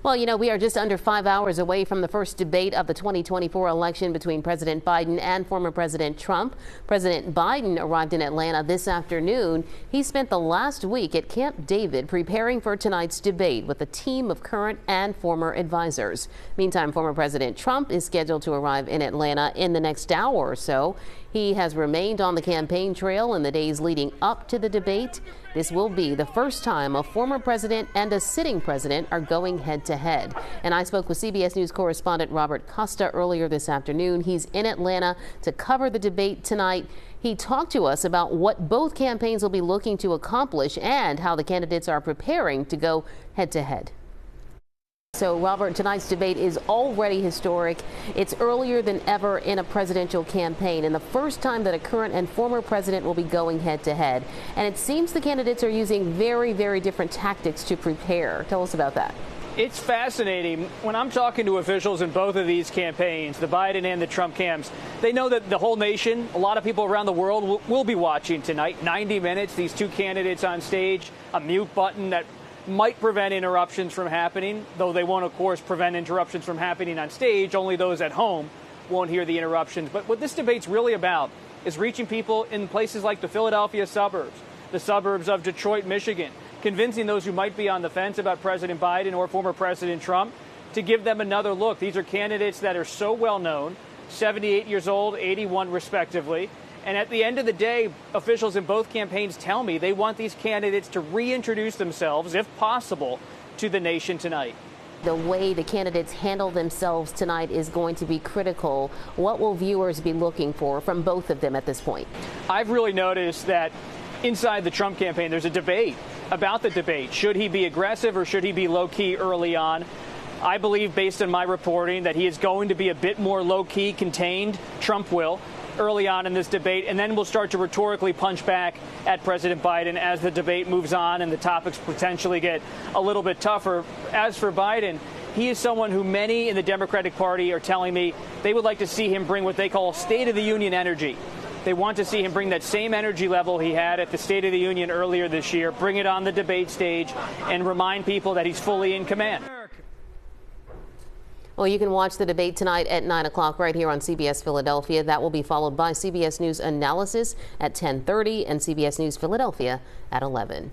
Well, we are just under 5 hours away from the first debate of the 2024 election between President Biden and former President Trump. President Biden arrived in Atlanta this afternoon. He spent the last week at Camp David preparing for tonight's debate with a team of current and former advisors. Meantime, former President Trump is scheduled to arrive in Atlanta in the next hour or so. He has remained on the campaign trail in the days leading up to the debate. This will be the first time a former president and a sitting president are going head to head. And I spoke with CBS News correspondent Robert Costa earlier this afternoon. He's in Atlanta to cover the debate tonight. He talked to us about what both campaigns will be looking to accomplish and how the candidates are preparing to go head to head. So, Robert, tonight's debate is already historic. It's earlier than ever in a presidential campaign and the first time that a current and former president will be going head to head. And it seems the candidates are using very, very different tactics to prepare. Tell us about that. It's fascinating. When I'm talking to officials in both of these campaigns, the Biden and the Trump camps, they know that the whole nation, a lot of people around the world will be watching tonight. 90 minutes, these two candidates on stage, a mute button that might prevent interruptions from happening, though they won't, of course, prevent interruptions from happening on stage. Only those at home won't hear the interruptions. But what this debate's really about is reaching people in places like the Philadelphia suburbs, the suburbs of Detroit, Michigan, convincing those who might be on the fence about President Biden or former President Trump to give them another look. These are candidates that are so well known, 78 years old, 81 respectively. And at the end of the day, officials in both campaigns tell me they want these candidates to reintroduce themselves, if possible, to the nation tonight. The way the candidates handle themselves tonight is going to be critical. What will viewers be looking for from both of them at this point? I've really noticed that inside the Trump campaign, there's a debate about the debate. Should he be aggressive or should he be low-key early on? I believe, based on my reporting, that he is going to be a bit more low-key, contained. Trump will early on in this debate, and then we'll start to rhetorically punch back at President Biden as the debate moves on and the topics potentially get a little bit tougher. As for Biden, he is someone who many in the Democratic Party are telling me they would like to see him bring what they call State of the Union energy. They want to see him bring that same energy level he had at the State of the Union earlier this year, bring it on the debate stage, and remind people that he's fully in command. Well, you can watch the debate tonight at 9 o'clock right here on CBS Philadelphia. That will be followed by CBS News Analysis at 10:30 and CBS News Philadelphia at 11.